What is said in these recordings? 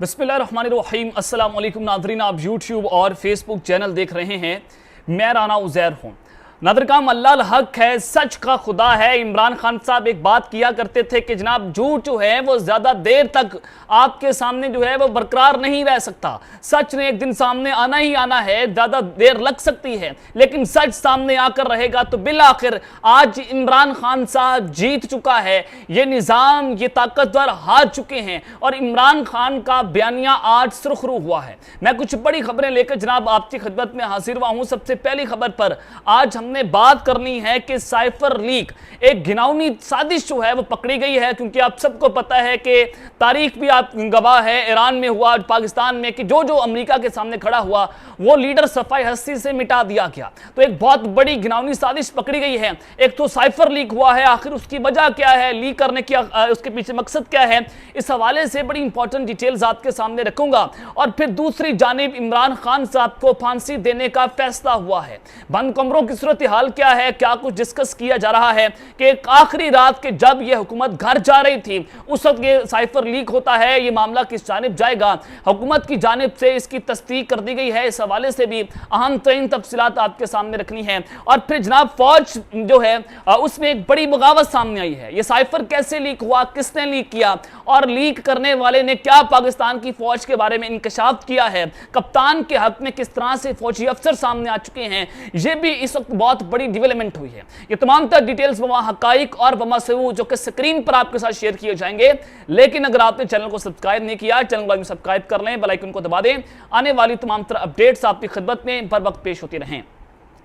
बिस्मिल्लाहिर्रहमानिर्रहीम। अस्सलाम वालेकुम नाज़रीन, आप यूट्यूब और फेसबुक चैनल देख रहे हैं। मैं राना उज़ैर हूँ। नादरकाम अल्लाह हक है, सच का खुदा है। इमरान खान साहब एक बात किया करते थे कि जनाब झूठ जो है वो ज़्यादा देर तक आपके सामने जो है वो बरकरार नहीं रह सकता। सच ने एक दिन सामने आना ही आना है, ज़्यादा देर लग सकती है लेकिन सच सामने आकर रहेगा। तो बिल आखिर आज इमरान खान साहब जीत चुका है, ये निज़ाम, ये ताकतवर हार चुके हैं और इमरान खान का बयानिया आज सुर्खरू हुआ है। मैं कुछ बड़ी खबरें लेकर जनाब आपकी खिदमत में हाजिर हुआ हूँ। सबसे पहली खबर पर आज हमने बात करनी है कि साइफर लीक एक घिनौनी साजिश जो है वो पकड़ी गई है, क्योंकि आप सबको पता है कि तारीख भी आप गवाह है, ईरान में हुआ, पाकिस्तान में, कि जो जो अमेरिका के सामने खड़ा हुआ वो लीडर सफाई हस्ती से मिटा दिया गया। तो एक बहुत बड़ी घिनौनी साजिश पकड़ी गई है। एक तो साइफर लीक हुआ है, आखिर उसकी वजह क्या है, लीक करने की उसके पीछे मकसद क्या है, इस हवाले से बड़ी इंपॉर्टेंट डिटेल्स आपके सामने रखूंगा। और फिर दूसरी जानिब इमरान खान साहब को फांसी देने का फैसला हुआ है। बंद कमरों की सूरत हाल क्या है, क्या कुछ डिस्कस किया जा रहा है कि एक आखिरी रात के जब यह हुकूमत घर जा रही थी उस वक्त ये साइफर लीक होता है, ये मामला किस जानिब जाएगा, हुकूमत की जानिब से इसकी तस्दीक कर दी गई है। इस हवाले से भी अहम तरीन तफसीलात आपके सामने रखनी है। और फिर जनाब फौज जो है उसमें एक बड़ी बगावत सामने आई है। ये साइफर कैसे लीक हुआ, किसने लीक किया और लीक करने वाले ने क्या पाकिस्तान की फौज के बारे में इंकशाफ किया है, कप्तान के हक में किस तरह से फौजी अफसर सामने आ चुके हैं, यह भी इस वक्त बहुत बड़ी डेवलपमेंट हुई है। ये तमाम तर डिटेल्स वमा हकाइक और वमा सबूत जो कि स्क्रीन पर आपके साथ शेयर किए जाएंगे। लेकिन अगर आपने चैनल को सब्सक्राइब नहीं किया, चैनल को सब्सक्राइब कर लें, बेल आइकन को दबा दें। आने वाली तमाम तरह अपडेट्स आपकी खिदमत में बर वक्त पेश होती रहें।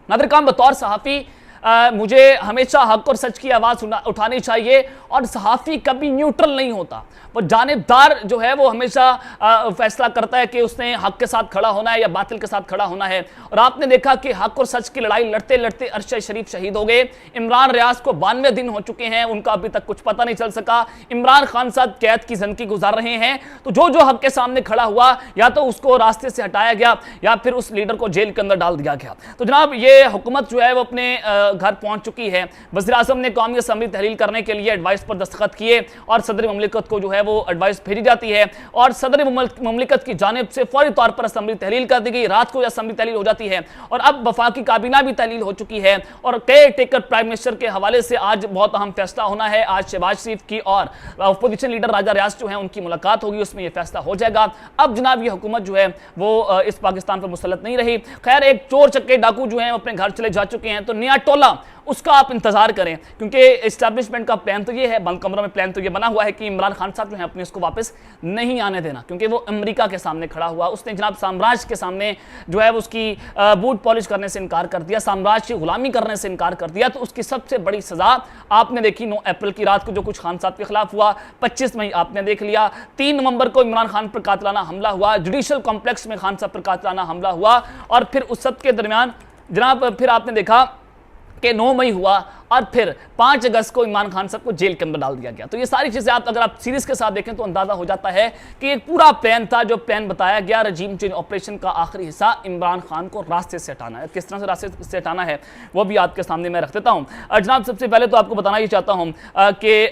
नादरकाम बतौर सहाफ़ी मुझे हमेशा हक और सच की आवाज़ उठानी चाहिए और सहाफ़ी कभी न्यूट्रल नहीं होता। वो जानिबदार जो है वो हमेशा फैसला करता है कि उसने हक के साथ खड़ा होना है या बातिल के साथ खड़ा होना है। और आपने देखा कि हक और सच की लड़ाई लड़ते लड़ते अरशद शरीफ शहीद हो गए। इमरान रियाज को 92 दिन हो चुके हैं, उनका अभी तक कुछ पता नहीं चल सका। इमरान खान साहब कैद की जिंदगी गुजार रहे हैं। तो जो जो हक के सामने खड़ा हुआ या तो उसको रास्ते से हटाया गया या फिर उस लीडर को जेल के अंदर डाल दिया गया। तो जनाब ये हुकूमत जो है वो अपने घर पहुंच चुकी है। वज़ीर आज़म ने कौमी असम्बली तहलील करने के लिए एडवाइस पर दस्तखत किए और सदर मुमलिकत को जो है वो एडवाइस भेजी जाती है और सदर मुमलिकत की जानिब से फौरी तौर पर असम्बली तहलील कर दी गई। रात को असम्बली तहलील हो जाती है और अब वफाकी काबीना भी तहलील हो चुकी है और केयर टेकर प्राइम मिनिस्टर के हवाले से आज बहुत अहम फैसला होना है। आज शहबाज शरीफ की और अपोजिशन लीडर राजा रियाज जो है उनकी मुलाकात होगी, उसमें यह फैसला हो जाएगा। अब जनाब ये हुकूमत जो है वो इस पाकिस्तान पर मुसल्लत नहीं रही। खैर एक चोर चक्के डाकू जो है अपने घर चले जा चुके हैं, तो नया टोला उसका आप इंतजार करें, क्योंकि एस्टैब्लिशमेंट का प्लान तो ये है, बंद कमरों में प्लान तो ये बना हुआ है कि इमरान खान साहब जो है अपने इसको वापस नहीं आने देना, क्योंकि वो अमेरिका के सामने खड़ा हुआ। उसने जनाब साम्राज्य के सामने जो है उसकी बूट पॉलिश करने से इनकार कर दिया, साम्राज्य की गुलामी करने से इनकार कर दिया। तो उसकी सबसे बड़ी सजा आपने देखी 9 अप्रैल की रात को जो कुछ खान साहब के खिलाफ हुआ। 25 मई आपने देख लिया। 3 नवंबर को इमरान खान पर कातिलाना हमला हुआ, जुडिशल कॉम्प्लेक्स में खान साहब पर कातिलाना हमला हुआ और फिर उस सब के दरमियान जनाब फिर आपने देखा कि 9 मई हुआ और फिर 5 अगस्त को इमरान खान साहब को जेल के अंदर डाल दिया गया। तो ये सारी चीज़ें अगर आप सीरीज के साथ देखें तो अंदाजा हो जाता है कि एक पूरा प्लान था, जो प्लान बताया गया रजीम चेंज ऑपरेशन का आखिरी हिस्सा इमरान खान को रास्ते से हटाना है। किस तरह से रास्ते से हटाना है वो भी आपके सामने मैं रख देता हूँ। जनाब सबसे पहले तो आपको बताना ही चाहता हूँ कि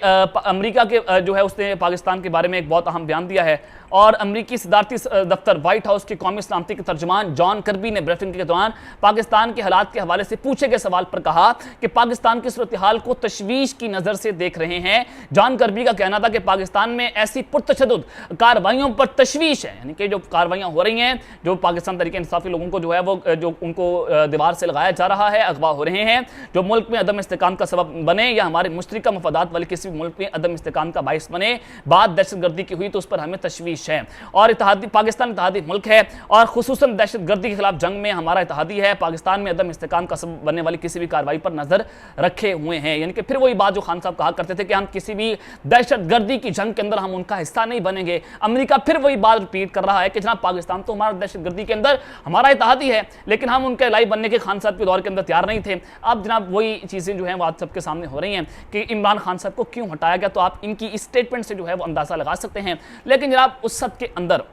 अमेरिका के जो है उसने पाकिस्तान के बारे में एक बहुत अहम बयान दिया है और अमरीकी सदारती दफ्तर व्हाइट हाउस के कौमी सलामती के तर्जुमान जॉन कर्बी ने ब्रीफिंग के दौरान पाकिस्तान के हालात के हवाले से पूछे गए सवाल पर कहा कि पाकिस्तान की सूरत हाल को तशवीश की नज़र से देख रहे हैं। जॉन कर्बी का कहना था कि पाकिस्तान में ऐसी पुरतशद्दुद कार्रवाइयों पर तशवीश है, यानी कि जो कार्रवाइयाँ हो रही हैं, जो पाकिस्तान तरीके इंसाफी लोगों को जो है वो जो उनको दीवार से लगाया जा रहा है, अगवा हो रहे हैं, जो मुल्क में अदम इस्तेकाम का सबब बने या हमारे मुश्तरका मफादात वाले किसी भी मुल्क में अदम इस्तेकाम का बाइस बने। बात दहशतगर्दी की हुई तो उस पर हमें तशवीश है और पाकिस्तान इत्तेहादी मुल्क है और खुसूसन दहशतगर्दी के खिलाफ जंग में हमारा इत्तेहादी है। पाकिस्तान में अदम इस्तेकाम का सबब बनने वाली किसी भी कार्रवाई पर नजर रखे हुए हैं। यानी कि फिर वही बात जो खान साहब कहा करते थे कि हम किसी भी दहशतगर्दी की जंग के अंदर हम उनका हिस्सा नहीं बनेंगे। अमेरिका फिर वही बात रिपीट कर रहा है कि जनाब पाकिस्तान तो हमारा दहशतगर्दी के अंदर हमारा इत्तेहादी है, लेकिन हम उनके लाई बनने के खान साहब के दौर के अंदर तैयार नहीं थे। अब जनाब वही चीज़ें जो हैं वो आप सबके सामने हो रही हैं कि इमरान खान साहब को क्यों हटाया गया। तो आप इनकी स्टेटमेंट से जो है वो अंदाज़ा लगा सकते हैं। लेकिन जनाब उस सब के अंदर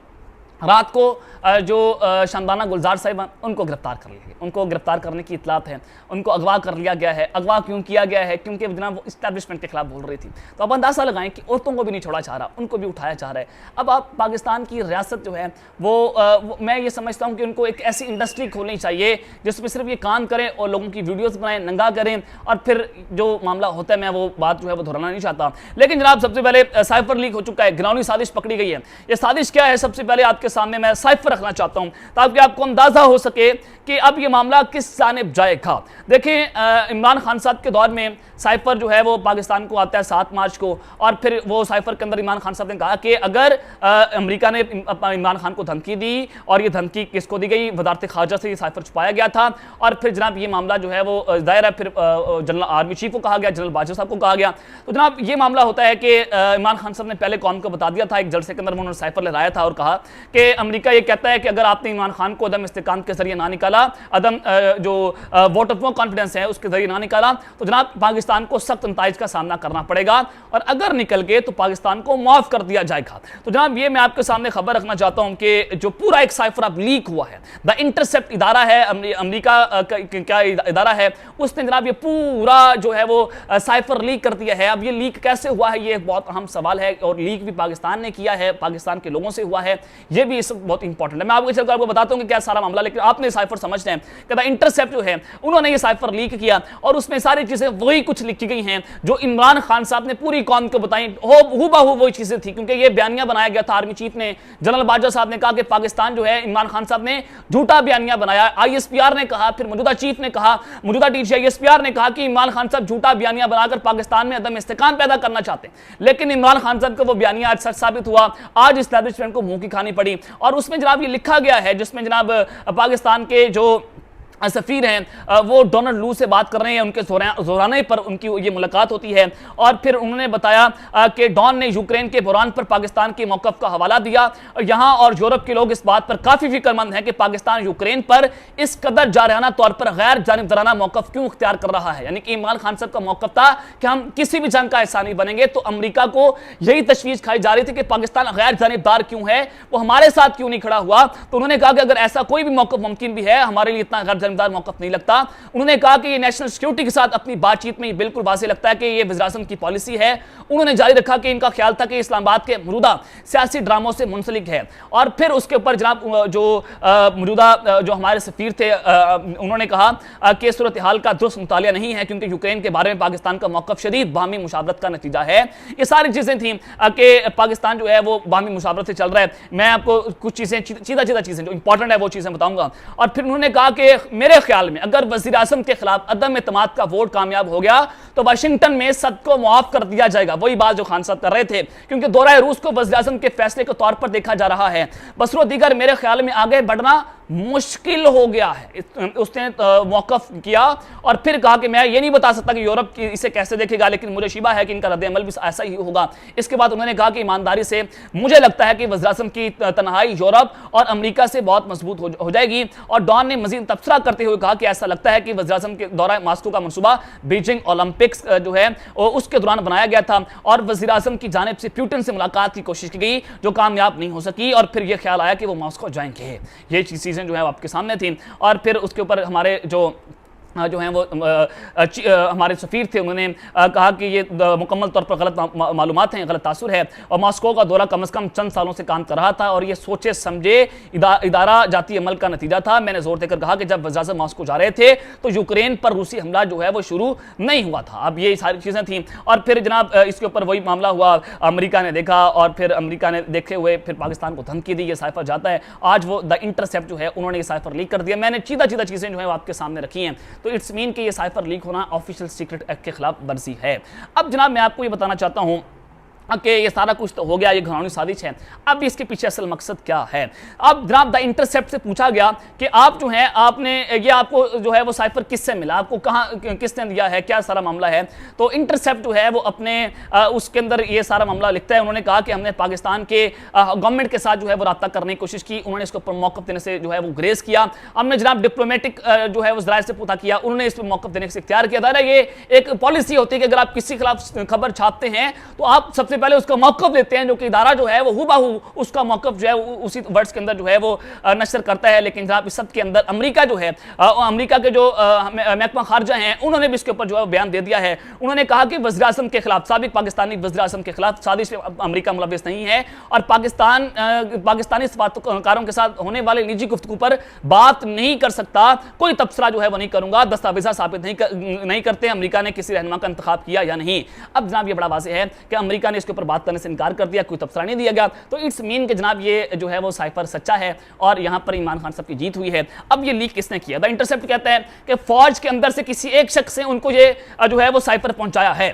रात को जो शानदाना गुलजार साहिब उनको गिरफ्तार कर लिया गया, उनको गिरफ्तार करने की इतलात है, उनको अगवा कर लिया गया है। अगवा क्यों किया गया है? क्योंकि जनाब वो इस्टेब्लिशमेंट के खिलाफ बोल रही थी। तो अब अंदाजा लगाएं कि औरतों को भी नहीं छोड़ा जा रहा, उनको भी उठाया जा रहा है। अब आप पाकिस्तान की रियासत जो है वो मैं ये समझता हूँ कि उनको एक ऐसी इंडस्ट्री खोलनी चाहिए जिसमें सिर्फ ये काम करें और लोगों की वीडियोज़ बनाएं, नंगा करें, और फिर जो मामला होता है मैं वो बात जो है वो दोहराना नहीं चाहता। लेकिन जनाब सबसे पहले साइफर लीक हो चुका है, घिनौनी साजिश पकड़ी गई है। ये साजिश क्या है? सबसे पहले आपके सामने मैं साइफर रखना चाहता हूं ताकि आपको अंदाजा हो सके कि अब ये मामला किस जानिब जाएगा। देखें, इमरान खान साहब के दौर में साइफर जो है वो पाकिस्तान को आता है 7 मार्च को, और फिर वो साइफर के अंदर इमरान खान साहब ने कहा कि अगर अमेरिका ने इमरान खान को धमकी दी, और ये धमकी किसको दी गई? वजारत खारजा से ये साइफर छुपाया गया था। और फिर जनाब ये मामला जो है वो दायर है, फिर जनरल आर्मी चीफ को कहा गया, जनरल बाजवा साहब को कहा गया। तो जनाब ये मामला होता है कि इमरान खान साहब ने पहले कौम को बता दिया था, एक जलसे के अंदर उन्होंने साइफर लहराया था और कहा कि अमेरिका ये कहता है कि अगर आपने इमरान खान को अदम इस्तेकाम के जरिए ना निकाला, अदम जो वोट ऑफ नो कॉन्फिडेंस है उसके जरिए ना निकाला, तो जनाब पाकिस्तान को सख्त नताइज का सामना करना पड़ेगा, और अगर निकल गए तो पाकिस्तान को माफ कर दिया जाएगा। तो जनाब ये मैं आपके सामने खबर रखना चाहता हूं कि जो पूरा एक साइफर अब लीक हुआ है, द इंटरसेप्ट इदारा है, अमेरिका क्या इदारा है, उसने जनाब ये पूरा जो है वो साइफर लीक कर दिया है। अब ये लीक कैसे हुआ है ये एक बहुत अहम सवाल है, और लीक भी पाकिस्तान ने किया है, पाकिस्तान के लोगों से हुआ है, ये भी इस बहुत इंपॉर्टेंट है। मैं आपको बताता हूं कि क्या सारा मामला, लेकिन आपने साइफर समझना है कि द इंटरसेप्ट जो है उन्होंने ये साइफर लीक किया, और उसमें सारी चीजें वही कुछ लिखी गई हैं जो इमरान खान साहब ने पूरी कौम को बताई, हूबहू वही चीजें थी। क्योंकि ये बयानिया बनाया गया था आर्मी चीफ ने, जनरल बाजवा साहब ने कहा कि पाकिस्तान जो है, इमरान खान साहब ने झूठा बयानिया बनाया, आईएसपीआर ने कहा, फिर मौजूदा चीफ ने कहा, मौजूदा डीजी आईएसपीआर ने कहा कि इमरान खान साहब झूठा बयानिया बनाकर पाकिस्तान में अदम इस्तेकाम पैदा करना चाहते हैं। लेकिन इमरान खान साहब का वो बयानिया आज सच साबित हुआ, आज इस्टेब्लिशमेंट को मुंह की खानी पड़ी। और उसमें जनाब ये लिखा गया है, जिसमें जनाब पाकिस्तान के जो सफीर हैं वो डोनाल्ड लू से बात कर रहे हैं, उनके जोराने पर उनकी ये मुलाकात होती है, और फिर उन्होंने बताया कि डॉन ने यूक्रेन के बुरान पर पाकिस्तान के मौक़िफ़ का हवाला दिया। यहाँ और यूरोप के लोग इस बात पर काफ़ी फिक्रमंद हैं कि पाकिस्तान यूक्रेन पर इस कदर जारहाना तौर पर गैर जानिबदाराना मौक़िफ़ क्यों इख्तियार कर रहा है। यानी कि इमरान खान साहब का मौक़िफ़ था कि हम किसी भी जंग का हिस्सा नहीं बनेंगे, तो अमेरिका को यही तशवीश खाई जा रही थी कि पाकिस्तान गैर जानिबदार क्यों है, वो हमारे साथ क्यों नहीं खड़ा हुआ। तो उन्होंने कहा कि अगर ऐसा कोई भी मौक़िफ़ मुमकिन भी है, हमारे लिए इतना गैर जानिबदार मौक़िफ़ नहीं लगता। उन्होंने कहा कि ये नेशनल सिक्योरिटी के साथ अपनी बातचीत में बिल्कुल वाज़ेह लगता है कि ये वज़ीर-ए-आज़म की पॉलिसी है। उन्होंने जारी रखा कि इनका ख्याल था कि इस्लामाबाद के मौजूदा सियासी ड्रामों से मुंसलिक है। और फिर उसके ऊपर जनाब जो मौजूदा जो हमारे सफीर थे उन्होंने कहा कि सूरत हाल का दुरुस्त मुतालिया नहीं है, क्योंकि यूक्रेन के बारे में पाकिस्तान का मौक़िफ़ शदीद बाहमी मुशावरत का नतीजा है। ये सारी चीज़ें थी कि पाकिस्तान जो है वो बाहमी मुशावरत से चल रहा है। मैं आपको कुछ चीज़ें सीधा चीज़ें जो इंपॉर्टेंट है वो चीज़ें बताऊंगा। और फिर उन्होंने कहा कि मेरे ख्याल में अगर वज़ीर-ए-आज़म के खिलाफ अदम एतमाद का वोट कामयाब हो गया तो वाशिंगटन में सद को मुआफ कर दिया जाएगा। वही बात जो खान साहब कर रहे थे, क्योंकि दौरा रूस को वज़ीर-ए-आज़म के फैसले के तौर पर देखा जा रहा है। बसरो दीगर मेरे ख्याल में आगे बढ़ना मुश्किल हो गया है। उसने मौक़िफ़ किया और फिर कहा कि मैं ये नहीं बता सकता कि यूरोप इसे कैसे देखेगा, लेकिन मुझे शिबा है कि इनका रद्द-ए-अमल भी ऐसा ही होगा। इसके बाद उन्होंने कहा कि ईमानदारी से मुझे लगता है कि वज़ीर-ए-आज़म की तन्हाई यूरोप और अमेरिका से बहुत मजबूत हो जाएगी। और डॉन ने मजीद तबसरा करते हुए कहा कि ऐसा लगता है कि वज़ीर-ए-आज़म के दौरा मास्को का मनसूबा बीजिंग ओलंपिक्स जो है उसके दौरान बनाया गया था, और वज़ीर-ए-आज़म की जानिब से पुतिन से मुलाकात की कोशिश की गई जो कामयाब नहीं हो सकी, और फिर यह ख्याल आया कि वो मास्को जाएंगे। ये चीज़ें जो है आपके सामने थी। और फिर उसके ऊपर हमारे जो हैं वो हमारे सफ़ीर थे, उन्होंने कहा कि ये मुकम्मल तौर पर गलत मालूमात हैं, गलत तासुर है, और मास्को का दौरा कम से कम चंद सालों से काम कर रहा था और ये सोचे समझे इदारा जाती अमल का नतीजा था। मैंने जोर देकर कहा कि जब वज़ीर-ए-आज़म मास्को जा रहे थे तो यूक्रेन पर रूसी हमला जो है वो शुरू नहीं हुआ था। अब ये सारी चीज़ें थीं। और फिर जनाब इसके ऊपर वही मामला हुआ, अमेरिका ने देखा और फिर अमेरिका ने देखे हुए फिर पाकिस्तान को धमकी दी, ये साइफर जाता है। आज वो द इंटरसेप्ट जो है उन्होंने ये साइफर लीक कर दिया। मैंने सीधा चीज़ें जो है आपके सामने रखी हैं। तो इट्स मीन कि ये साइफर लीक होना ऑफिशियल सीक्रेट एक्ट के खिलाफ वर्जी है। अब जनाब मैं आपको ये बताना चाहता हूं कि ये सारा कुछ तो हो गया, ये घिनौनी साजिश है। अब इसके पीछे असल मकसद क्या है? अब जनाब द इंटरसेप्ट से पूछा गया कि आप जो हैं आपने ये आपको जो है वो साइफर किससे मिला, आपको कहाँ किसने दिया है, क्या सारा मामला है? तो इंटरसेप्ट जो है वो अपने उसके अंदर ये सारा मामला लिखता है। उन्होंने कहा कि हमने पाकिस्तान के गवर्नमेंट के साथ जो है वो रब्ता करने की कोशिश की, उन्होंने इसके ऊपर मौक़िफ़ देने से जो है वो ग्रेस किया। हमने जनाब डिप्लोमेटिक जो है वो ज़राए से पूछा किया, उन्होंने इस पर मौक़िफ़ देने से इख्तियार किया था। ये एक पॉलिसी होती है कि अगर आप किसी के खिलाफ खबर छापते हैं तो आप सबसे पहले उसका मौक़िफ़ लेते हैं, जो कि इदारा जो है वो हुबहू उसका मौक़िफ़ जो है उसी वर्ड्स के अंदर जो है वो नशर करता है। लेकिन जनाब इस सब के अंदर अमेरिका जो है, अमेरिका के जो महकमा खारजा हैं, उन्होंने भी इसके ऊपर जो है बयान दे दिया है। उन्होंने कहा कि वज़ीर-ए-आज़म के खिलाफ, साबिक पाकिस्तानी वज़ीर-ए-आज़म के खिलाफ साजिश में अमेरिका मुलव्विस नहीं है और पाकिस्तानी सफारतकारों के साथ होने वाले निजी गुफ्तगू पर बात नहीं कर सकता, कोई तबसरा जो है वो नहीं करूंगा, दस्तावेज़ा साबित नहीं करते अमेरिका ने किसी रहनुमा का इंतखाब किया या नहीं। अब जनाब ये बड़ा वाज़ेह है कि अमेरिका ने इसके ऊपर बात करने से इनकार कर दिया, कोई तबसरा नहीं दिया गया। तो इट्स मीन कि जनाब ये जो है वो साइफर सच्चा है और यहां पर इमरान खान साहब की जीत हुई है। अब ये लीक किसने किया? द इंटरसेप्ट कहता है कि फौज के अंदर से किसी एक शख्स से उनको ये जो है वो साइफर पहुंचाया है।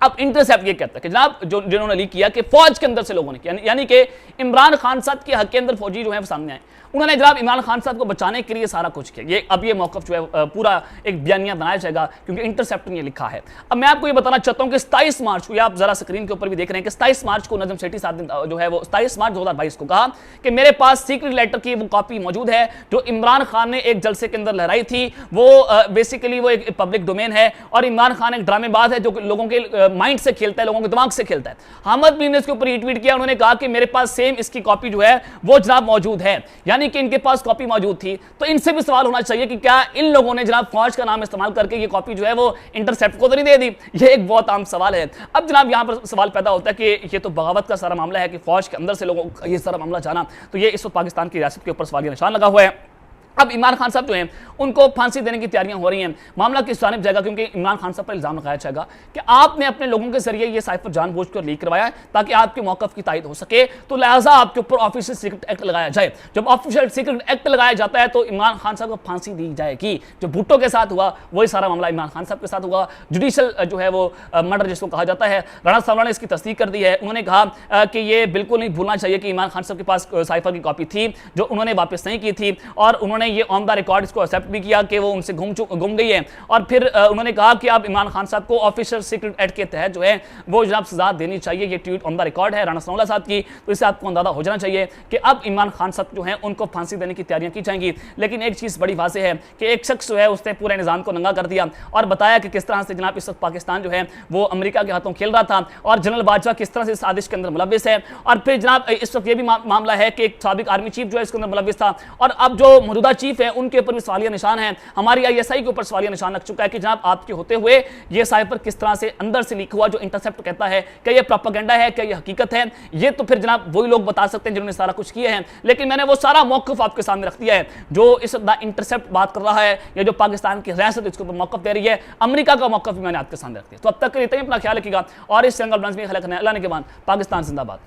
अब इंटरसेप्ट ये कहता है कि जनाब जिन्होंने लीक किया कि फौज के अंदर से लोगों ने किया, यानी कि इमरान खान साहब के हक के अंदर फौजी जो है वो सामने आए, उन्होंने जनाब इमरान खान साहब को बचाने के लिए सारा कुछ किया। ये अब ये मौक़िफ़ जो है पूरा एक बयानिया बनाया जाएगा क्योंकि इंटरसेप्ट ने ये लिखा है। अब मैं आपको ये बताना चाहता हूँ कि 27 मार्च को, आप जरा स्क्रीन के ऊपर भी देख रहे हैं कि 27 मार्च को नजम सेठी साहब जो है वो 27 मार्च 2022 को कहा कि मेरे पास सीक्रेट लेटर की वो कॉपी मौजूद है जो इमरान खान ने एक जलसे के अंदर लहराई थी। वो बेसिकली वो एक पब्लिक डोमेन है और इमरान खान एक ड्रामेबाज है जो लोगों के माइंड से खेलता है, लोगों के दिमाग से खेलता है। हामिद बीन ने इसके ऊपर रीट्वीट किया, उन्होंने कहा कि मेरे पास सेम इसकी कॉपी जो है वो जनाब मौजूद है, यानी कि इनके पास कॉपी मौजूद थी। तो इनसे भी सवाल होना चाहिए कि क्या इन लोगों ने जनाब फौज का नाम इस्तेमाल करके ये कॉपी जो है वो इंटरसेप्ट को तो नहीं दे दी? ये एक बहुत आम सवाल है। अब जनाब यहां पर सवाल पैदा होता है कि ये तो बगावत का सारा मामला है कि फौज के अंदर से लोगों का ये सारा मामला जाना, तो ये इस वक्त पाकिस्तान की रियासत के ऊपर सवालिया निशान लगा हुआ है। अब इमरान खान साहब जो हैं उनको फांसी देने की तैयारियां हो रही हैं। मामला किस जानिब जाएगा? क्योंकि इमरान खान साहब पर इल्जाम लगाया जाएगा कि आपने अपने लोगों के जरिए ये साइफर जानबूझकर लीक करवाया है ताकि आपके मौक़िफ़ की तायद हो सके, तो लिहाजा आपके ऊपर ऑफिशियल सीक्रेट एक्ट लगाया जाए। जब ऑफिशियल सीक्रेट एक्ट लगाया जाता है तो इमरान खान साहब को फांसी दी जाएगी। जो भुट्टो के साथ हुआ वही सारा मामला इमरान खान साहब के साथ हुआ। जुडिशल जो है वो मर्डर जिसको कहा जाता है, राणा साहब ने इसकी तस्दीक कर दी है। उन्होंने कहा कि ये बिल्कुल नहीं भूलना चाहिए कि इमरान खान साहब के पास साइफर की कॉपी थी जो उन्होंने वापस नहीं की थी और उन्होंने ये ऑन द रिकॉर्ड इसको एक्सेप्ट भी किया कि वो उनसे गुम गई है। और फिर उन्होंने कहा कि अब इमरान खान साहब को ऑफिशियल सीक्रेट एक्ट के तहत जो है वो जनाब सजा देनी चाहिए। ये ट्वीट ऑन द रिकॉर्ड है राणा सनाउल्लाह साहब की, तो इससे आपको अंदाजा हो जाना चाहिए कि अब इमरान खान साहब जो है उनको फांसी देने की तैयारियां की जाएंगी। लेकिन एक चीज़ बड़ी वाज़ेह है कि एक शख्स जो है उसने पूरे निज़ाम को नंगा कर दिया और बताया कि किस तरह से जनाब इस वक्त पाकिस्तान जो है वो अमेरिका के हाथों खेल रहा था और जनरल बाजवा किस तरह से साजिश के अंदर मुलव्विस है। और फिर जनाब इस वक्त ये भी मामला है कि एक साबिक आर्मी चीफ जो है इसके अंदर मुलव्विस था और अब जो मौजूदा चीफ है उनके ऊपर भी सवालिया निशान है। हमारी ISI के ऊपर सवालिया निशान लग चुका है कि जनाब आपके होते हुए ये साइफर किस तरह से अंदर से लीक हुआ। जो इंटरसेप्ट कहता है कि ये प्रोपेगेंडा है, क्या ये हकीकत है, ये तो फिर जनाब वही लोग बता सकते हैं जिन्होंने सारा कुछ किया है। लेकिन मैंने वो सारा मौक़िफ़ आपके सामने रख दिया है जो इस इंटरसेप्ट बात कर रहा है या जो पाकिस्तान की रियासत इसके ऊपर मौक़िफ़ दे रही है। अमेरिका का मौक़िफ़ भी मैंने आपके सामने रख दिया। तो अब तक इतना ही अपना ख्याल रखिएगा और इस चैनल में खलक अल्लाह ने के बाद पाकिस्तान जिंदाबाद।